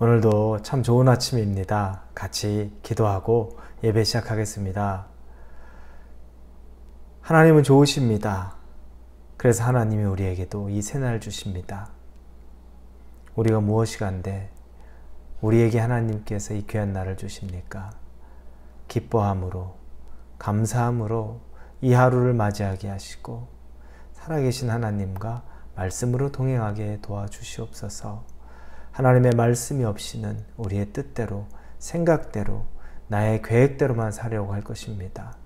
오늘도 참 좋은 아침입니다. 같이 기도하고 예배 시작하겠습니다. 하나님은 좋으십니다. 그래서 하나님이 우리에게도 이 새날을 주십니다. 우리가 무엇이간데 우리에게 하나님께서 이 귀한 날을 주십니까? 기뻐함으로, 감사함으로 이 하루를 맞이하게 하시고 살아계신 하나님과 말씀으로 동행하게 도와주시옵소서. 하나님의 말씀이 없이는 우리의 뜻대로, 생각대로, 나의 계획대로만 살려고 할 것입니다.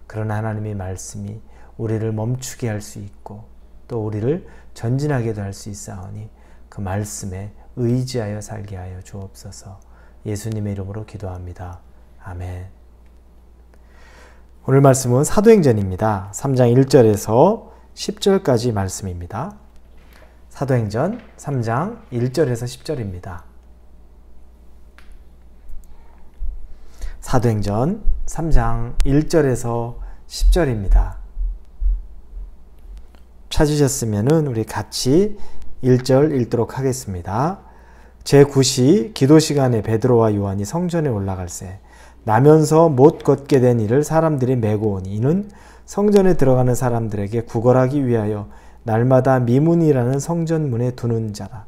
그러나 하나님의 말씀이 우리를 멈추게 할 수 있고 또 우리를 전진하게도 할 수 있사오니 그 말씀에 의지하여 살게 하여 주옵소서. 예수님의 이름으로 기도합니다. 아멘. 오늘 말씀은 사도행전입니다. 3장 1절에서 10절까지 말씀입니다. 사도행전 3장 1절에서 10절입니다. 사도행전 3장 1절에서 10절입니다. 찾으셨으면 우리 같이 1절 읽도록 하겠습니다. 제9시 기도 시간에 베드로와 요한이 성전에 올라갈새 나면서 못 걷게 된 이를 사람들이 메고 오니 이는 성전에 들어가는 사람들에게 구걸하기 위하여 날마다 미문이라는 성전문에 두는 자라.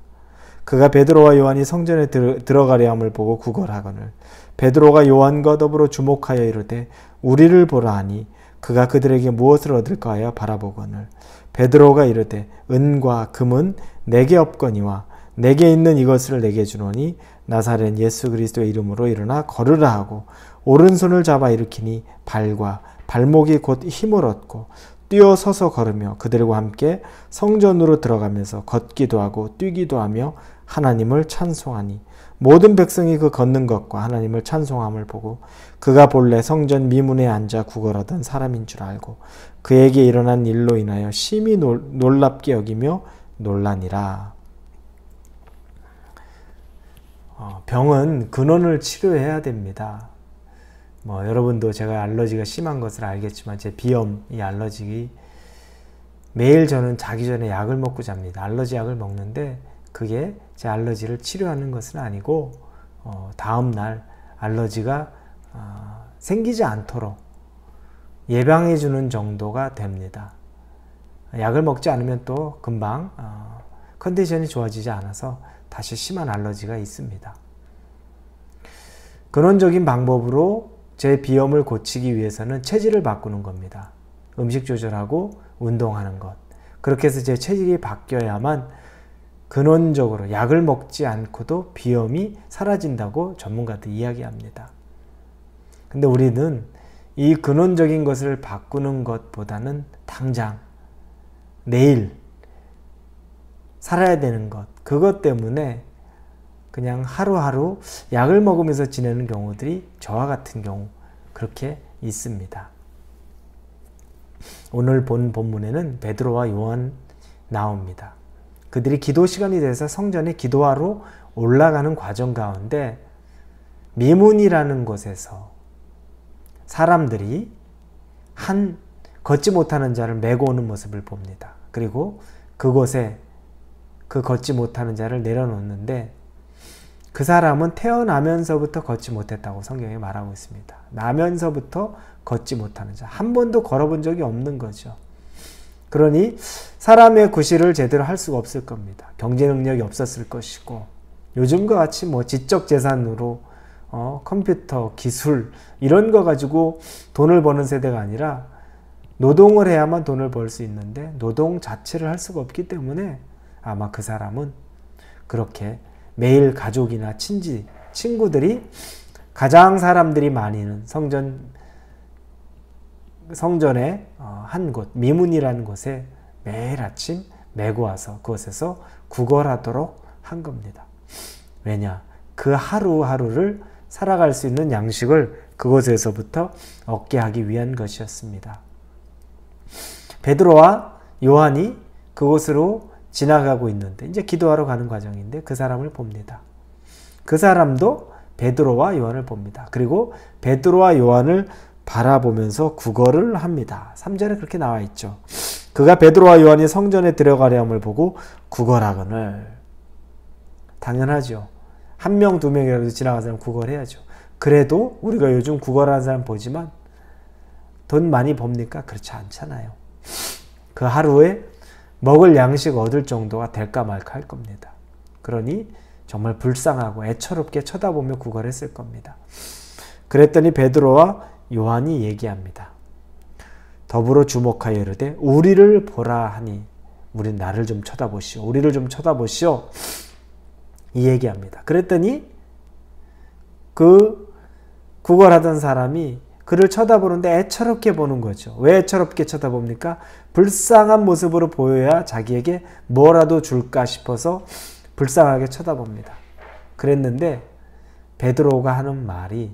그가 베드로와 요한이 성전에 들어가려 함을 보고 구걸하거늘 베드로가 요한과 더불어 주목하여 이르되 우리를 보라 하니 그가 그들에게 무엇을 얻을까 하여 바라보거늘 베드로가 이르되 은과 금은 내게 없거니와 내게 있는 이것을 내게 주노니 나사렛 예수 그리스도의 이름으로 일어나 걸으라 하고 오른손을 잡아 일으키니 발과 발목이 곧 힘을 얻고 뛰어 서서 걸으며 그들과 함께 성전으로 들어가면서 걷기도 하고 뛰기도 하며 하나님을 찬송하니 모든 백성이 그 걷는 것과 하나님을 찬송함을 보고 그가 본래 성전 미문에 앉아 구걸하던 사람인 줄 알고 그에게 일어난 일로 인하여 심히 놀랍게 여기며 놀라니라. 병은 근원을 치료해야 됩니다. 여러분도 제가 알러지가 심한 것을 알겠지만 제 비염, 이 알러지 매일 저는 자기 전에 약을 먹고 잡니다. 알러지 약을 먹는데 그게 제 알러지를 치료하는 것은 아니고 다음날 알러지가 생기지 않도록 예방해 주는 정도가 됩니다. 약을 먹지 않으면 또 금방 컨디션이 좋아지지 않아서 다시 심한 알러지가 있습니다. 근원적인 방법으로 제 비염을 고치기 위해서는 체질을 바꾸는 겁니다. 음식 조절하고 운동하는 것. 그렇게 해서 제 체질이 바뀌어야만 근원적으로 약을 먹지 않고도 비염이 사라진다고 전문가들이 이야기합니다. 근데 우리는 이 근원적인 것을 바꾸는 것보다는 당장 내일 살아야 되는 것, 그것 때문에 그냥 하루하루 약을 먹으면서 지내는 경우들이 저와 같은 경우 그렇게 있습니다. 오늘 본 본문에는 베드로와 요한 나옵니다. 그들이 기도 시간이 돼서 성전에 기도하러 올라가는 과정 가운데 미문이라는 곳에서 사람들이 한 걷지 못하는 자를 메고 오는 모습을 봅니다. 그리고 그곳에 그 걷지 못하는 자를 내려놓는데 그 사람은 태어나면서부터 걷지 못했다고 성경에 말하고 있습니다. 나면서부터 걷지 못하는 자. 한 번도 걸어본 적이 없는 거죠. 그러니 사람의 구실을 제대로 할 수가 없을 겁니다. 경제 능력이 없었을 것이고 요즘과 같이 지적 재산으로 컴퓨터, 기술 이런 거 가지고 돈을 버는 세대가 아니라 노동을 해야만 돈을 벌 수 있는데 노동 자체를 할 수가 없기 때문에 아마 그 사람은 그렇게 매일 가족이나 친구들이 가장 사람들이 많이 있는 성전의 한 곳, 미문이라는 곳에 매일 아침 메고 와서 그곳에서 구걸하도록 한 겁니다. 왜냐? 그 하루하루를 살아갈 수 있는 양식을 그곳에서부터 얻게 하기 위한 것이었습니다. 베드로와 요한이 그곳으로 지나가고 있는데 이제 기도하러 가는 과정인데 그 사람을 봅니다. 그 사람도 베드로와 요한을 봅니다. 그리고 베드로와 요한을 바라보면서 구걸을 합니다. 3절에 그렇게 나와 있죠. 그가 베드로와 요한이 성전에 들어가려 함을 보고 구걸하거늘. 당연하죠. 한 명, 두 명이라도 지나가는 사람 구걸해야죠. 그래도 우리가 요즘 구걸하는 사람 보지만 돈 많이 법니까? 그렇지 않잖아요. 그 하루에 먹을 양식 얻을 정도가 될까 말까 할 겁니다. 그러니 정말 불쌍하고 애처롭게 쳐다보며 구걸했을 겁니다. 그랬더니 베드로와 요한이 얘기합니다. 더불어 주목하여 이르되 우리를 보라 하니 우리 나를 좀 쳐다보시오. 우리를 좀 쳐다보시오. 이 얘기합니다. 그랬더니 그 구걸하던 사람이 그를 쳐다보는데 애처롭게 보는 거죠. 왜 애처롭게 쳐다봅니까? 불쌍한 모습으로 보여야 자기에게 뭐라도 줄까 싶어서 불쌍하게 쳐다봅니다. 그랬는데 베드로가 하는 말이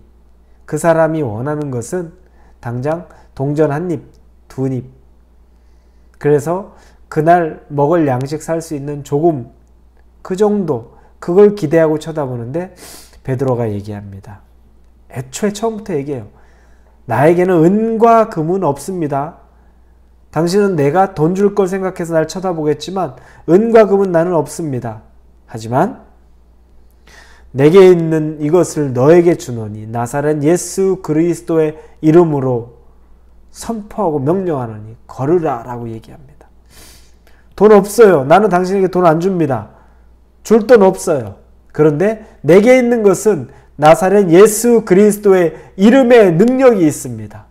그 사람이 원하는 것은 당장 동전 한 입, 두 입. 그래서 그날 먹을 양식 살 수 있는 조금 그 정도 그걸 기대하고 쳐다보는데 베드로가 얘기합니다. 애초에 처음부터 얘기해요. 나에게는 은과 금은 없습니다. 당신은 내가 돈 줄 걸 생각해서 날 쳐다보겠지만 은과 금은 나는 없습니다. 하지만 내게 있는 이것을 너에게 주노니 나사렛 예수 그리스도의 이름으로 선포하고 명령하노니 걸으라 라고 얘기합니다. 돈 없어요. 나는 당신에게 돈 안 줍니다. 줄 돈 없어요. 그런데 내게 있는 것은 나사렛 예수 그리스도의 이름에 능력이 있습니다.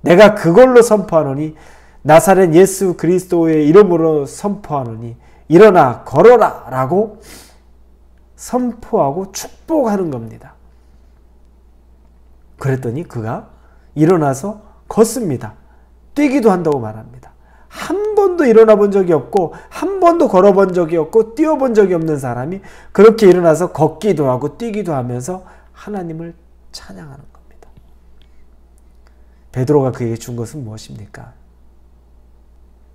내가 그걸로 선포하노니 나사렛 예수 그리스도의 이름으로 선포하노니 일어나 걸어라 라고 선포하고 축복하는 겁니다. 그랬더니 그가 일어나서 걷습니다. 뛰기도 한다고 말합니다. 한 번도 일어나 본 적이 없고 한 번도 걸어본 적이 없고 뛰어본 적이 없는 사람이 그렇게 일어나서 걷기도 하고 뛰기도 하면서 하나님을 찬양하는 겁니다. 베드로가 그에게 준 것은 무엇입니까?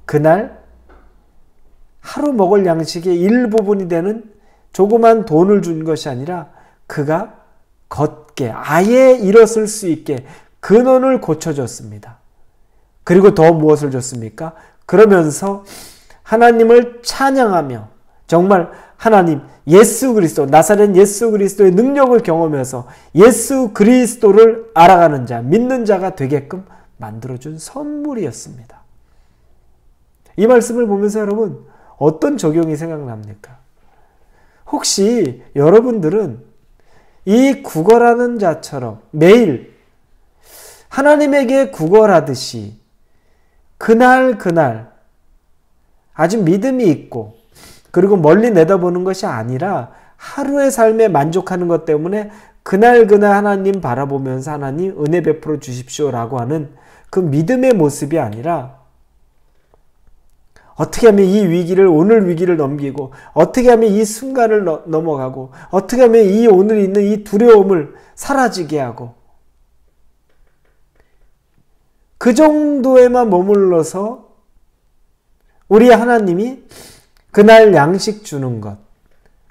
그날 하루 먹을 양식의 일부분이 되는 조그만 돈을 준 것이 아니라 그가 걷게 아예 일어설 수 있게 근원을 고쳐줬습니다. 그리고 더 무엇을 줬습니까? 그러면서 하나님을 찬양하며 정말 하나님 예수 그리스도 나사렛 예수 그리스도의 능력을 경험해서 예수 그리스도를 알아가는 자 믿는 자가 되게끔 만들어준 선물이었습니다. 이 말씀을 보면서 여러분 어떤 적용이 생각납니까? 혹시 여러분들은 이 구걸하는 자처럼 매일 하나님에게 구걸하듯이 그날 아주 믿음이 있고 그리고 멀리 내다보는 것이 아니라 하루의 삶에 만족하는 것 때문에 그날 하나님 바라보면서 하나님 은혜 베풀어 주십시오라고 하는 그 믿음의 모습이 아니라 어떻게 하면 이 위기를 오늘 위기를 넘기고 어떻게 하면 이 순간을 넘어가고 어떻게 하면 이 오늘 있는 이 두려움을 사라지게 하고 그 정도에만 머물러서 우리 하나님이 그날 양식 주는 것,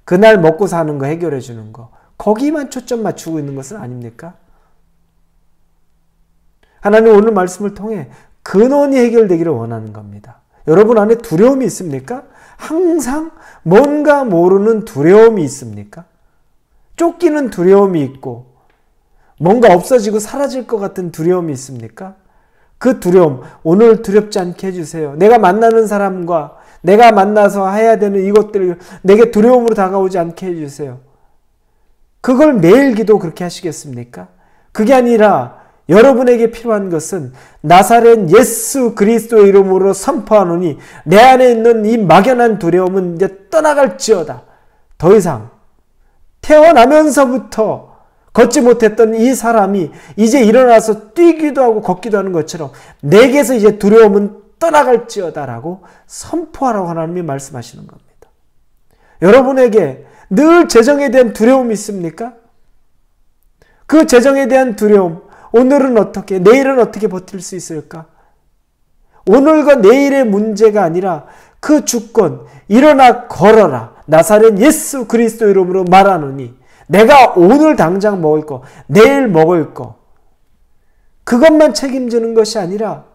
그날 먹고 사는 거 해결해 주는 거 거기만 초점 맞추고 있는 것은 아닙니까? 하나님 오늘 말씀을 통해 근원이 해결되기를 원하는 겁니다. 여러분 안에 두려움이 있습니까? 항상 뭔가 모르는 두려움이 있습니까? 쫓기는 두려움이 있고 뭔가 없어지고 사라질 것 같은 두려움이 있습니까? 그 두려움 오늘 두렵지 않게 해주세요. 내가 만나는 사람과 내가 만나서 해야 되는 이것들을 내게 두려움으로 다가오지 않게 해주세요. 그걸 매일 기도 그렇게 하시겠습니까? 그게 아니라 여러분에게 필요한 것은 나사렛 예수 그리스도의 이름으로 선포하노니 내 안에 있는 이 막연한 두려움은 이제 떠나갈지어다. 더 이상 태어나면서부터 걷지 못했던 이 사람이 이제 일어나서 뛰기도 하고 걷기도 하는 것처럼 내게서 이제 두려움은 떠나갈지어다라고 선포하라고 하나님이 말씀하시는 겁니다. 여러분에게 늘 재정에 대한 두려움이 있습니까? 그 재정에 대한 두려움 오늘은 어떻게 내일은 어떻게 버틸 수 있을까? 오늘과 내일의 문제가 아니라 그 주권 일어나 걸어라 나사렛 예수 그리스도 이름으로 말하노니 내가 오늘 당장 먹을 거 내일 먹을 거 그것만 책임지는 것이 아니라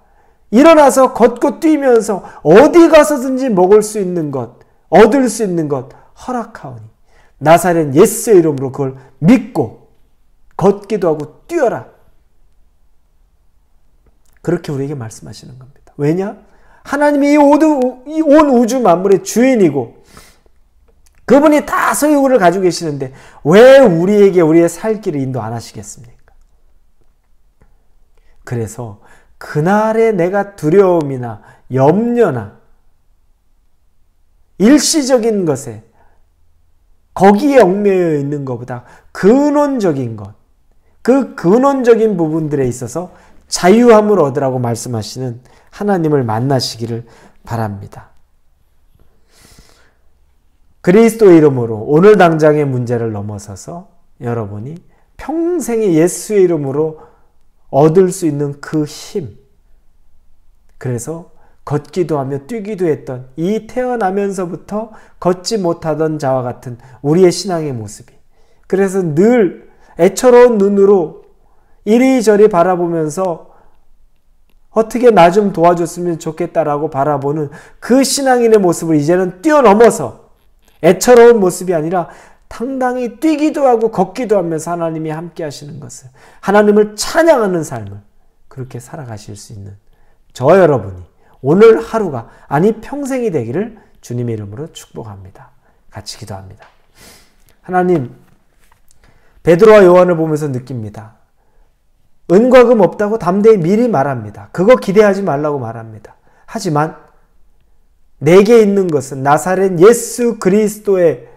일어나서 걷고 뛰면서 어디 가서든지 먹을 수 있는 것 얻을 수 있는 것 허락하오니 나사렛 예수의 이름으로 그걸 믿고 걷기도 하고 뛰어라. 그렇게 우리에게 말씀하시는 겁니다. 왜냐? 하나님이 이 온 우주 만물의 주인이고 그분이 다 소유를 가지고 계시는데 왜 우리에게 우리의 살 길을 인도 안 하시겠습니까? 그래서 그날에 내가 두려움이나 염려나 일시적인 것에 거기에 얽매여 있는 것보다 근원적인 것, 그 근원적인 부분들에 있어서 자유함을 얻으라고 말씀하시는 하나님을 만나시기를 바랍니다. 그리스도의 이름으로 오늘 당장의 문제를 넘어서서 여러분이 평생의 예수의 이름으로 얻을 수 있는 그 힘, 그래서 걷기도 하며 뛰기도 했던 이 태어나면서부터 걷지 못하던 자와 같은 우리의 신앙의 모습이, 그래서 늘 애처로운 눈으로 이리저리 바라보면서 어떻게 나 좀 도와줬으면 좋겠다라고 바라보는 그 신앙인의 모습을 이제는 뛰어넘어서 애처로운 모습이 아니라 당당히 뛰기도 하고 걷기도 하면서 하나님이 함께 하시는 것을, 하나님을 찬양하는 삶을 그렇게 살아가실 수 있는 저 여러분이 오늘 하루가, 아니 평생이 되기를 주님의 이름으로 축복합니다. 같이 기도합니다. 하나님, 베드로와 요한을 보면서 느낍니다. 은과 금 없다고 담대히 미리 말합니다. 그거 기대하지 말라고 말합니다. 하지만 내게 있는 것은 나사렛 예수 그리스도의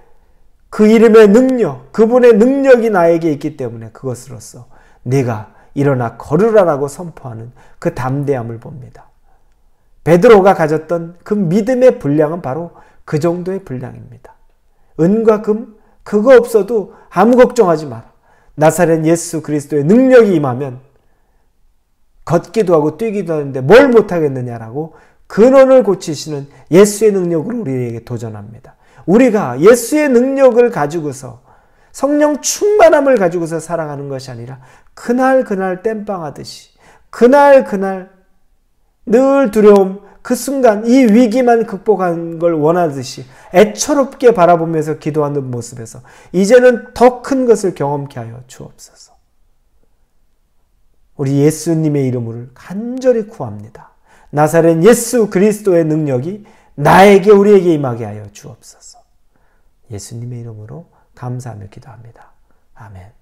그 이름의 능력, 그분의 능력이 나에게 있기 때문에 그것으로서 내가 일어나 걸으라라고 선포하는 그 담대함을 봅니다. 베드로가 가졌던 그 믿음의 분량은 바로 그 정도의 분량입니다. 은과 금 그거 없어도 아무 걱정하지 마라. 나사렛 예수 그리스도의 능력이 임하면 걷기도 하고 뛰기도 하는데 뭘 못하겠느냐라고 근원을 고치시는 예수의 능력으로 우리에게 도전합니다. 우리가 예수의 능력을 가지고서, 성령 충만함을 가지고서 살아가는 것이 아니라 그날 땜빵하듯이 그날 늘 두려움, 그 순간 이 위기만 극복하는 걸 원하듯이 애처롭게 바라보면서 기도하는 모습에서 이제는 더 큰 것을 경험케 하여 주옵소서. 우리 예수님의 이름으로 간절히 구합니다. 나사렛 예수 그리스도의 능력이 나에게, 우리에게 임하게 하여 주옵소서. 예수님의 이름으로 감사하며 기도합니다. 아멘.